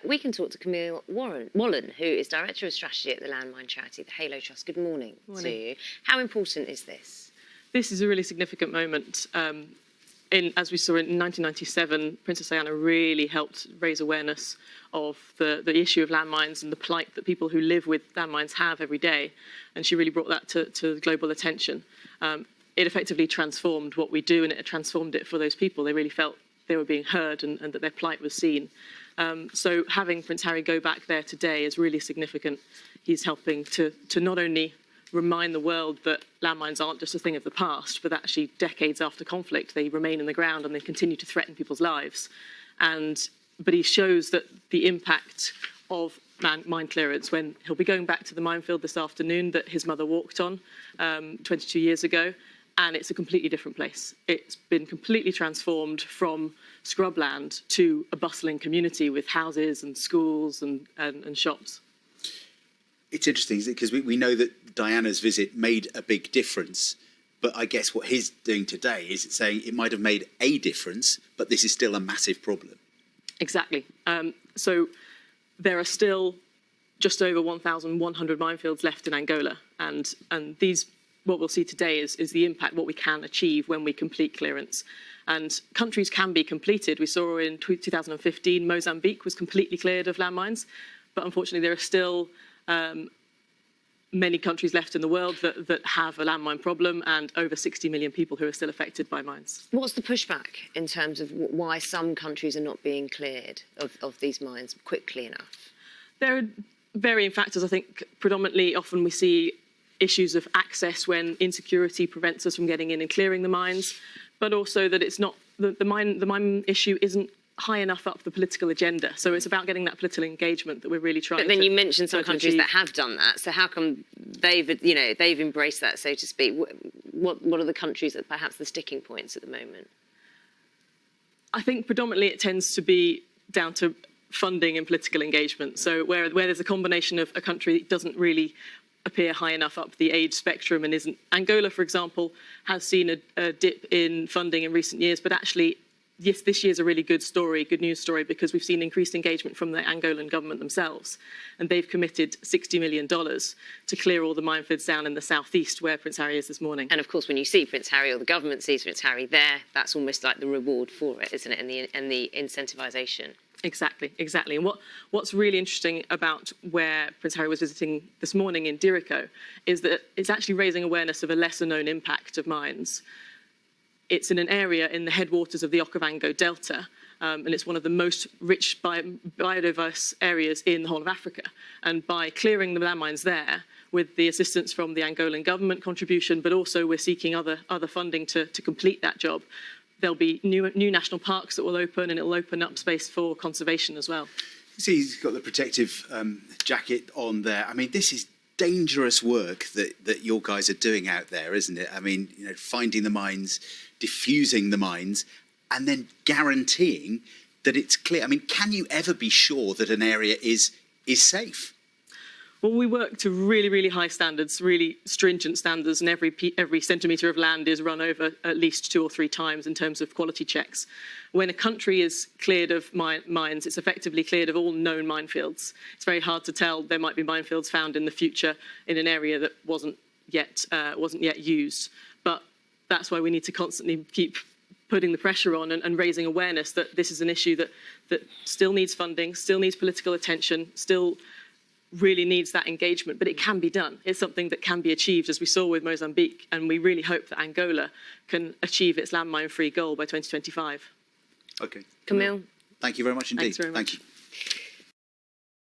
We can talk to Camille Wallen, who is Director of Strategy at the landmine charity, the Halo Trust. Good morning to you. How important is this? This is a really significant moment. As we saw in 1997, Princess Diana really helped raise awareness of the issue of landmines and the plight that people who live with landmines have every day. And she really brought that to global attention. It effectively transformed what we do, and it transformed it for those people. They really felt they were being heard and that their plight was seen. So having Prince Harry go back there today is really significant. He's helping to not only remind the world that landmines aren't just a thing of the past, but actually decades after conflict, they remain in the ground and they continue to threaten people's lives. But he shows that the impact of mine clearance, when he'll be going back to the minefield this afternoon that his mother walked on 22 years ago, and it's a completely different place. It's been completely transformed from scrubland to a bustling community with houses and schools and shops. It's interesting, isn't it? Because we know that Diana's visit made a big difference, but I guess what he's doing today is saying it might have made a difference, but this is still a massive problem. Exactly. So there are still just over 1,100 minefields left in Angola, and these, what we'll see today is the impact, what we can achieve when we complete clearance. And countries can be completed. We saw in 2015, Mozambique was completely cleared of landmines, but unfortunately there are still many countries left in the world that have a landmine problem, and over 60 million people who are still affected by mines. What's the pushback in terms of why some countries are not being cleared of these mines quickly enough? There are varying factors. I think predominantly often we see issues of access when insecurity prevents us from getting in and clearing the mines, but also that it's not the mine issue isn't high enough up the political agenda. So it's about getting that political engagement that we're really trying to. But then you mentioned some countries that have done that. So how come they've embraced that, so to speak? What are the countries that perhaps the sticking points at the moment? I think predominantly it tends to be down to funding and political engagement. So where there's a combination of a country that doesn't really appear high enough up the age spectrum and isn't. Angola, for example, has seen a dip in funding in recent years, but actually, yes, this year's a really good news story, because we've seen increased engagement from the Angolan government themselves. And they've committed $60 million to clear all the minefields down in the southeast where Prince Harry is this morning. And of course, when you see Prince Harry, or the government sees Prince Harry there, that's almost like the reward for it, isn't it? And the incentivisation. Exactly. And what's really interesting about where Prince Harry was visiting this morning in Dirico is that it's actually raising awareness of a lesser known impact of mines. It's in an area in the headwaters of the Okavango Delta, and it's one of the most rich biodiverse areas in the whole of Africa. And by clearing the landmines there, with the assistance from the Angolan government contribution, but also we're seeking other funding to complete that job, there'll be new national parks that will open, and it will open up space for conservation as well. See, he's got the protective jacket on there. I mean, this is dangerous work that your guys are doing out there, isn't it? I mean, finding the mines, diffusing the mines, and then guaranteeing that it's clear. I mean, can you ever be sure that an area is safe? Well, we work to really, really high standards, really stringent standards, and every centimetre of land is run over at least 2 or 3 times in terms of quality checks. When a country is cleared of mines, it's effectively cleared of all known minefields. It's very hard to tell. There might be minefields found in the future in an area that wasn't yet used. But that's why we need to constantly keep putting the pressure on and raising awareness that this is an issue that still needs funding, still needs political attention, still really needs that engagement, but it can be done. It's something that can be achieved, as we saw with Mozambique, and we really hope that Angola can achieve its landmine-free goal by 2025. Okay. Camille? Thank you very much indeed. Thanks very much. Thank you.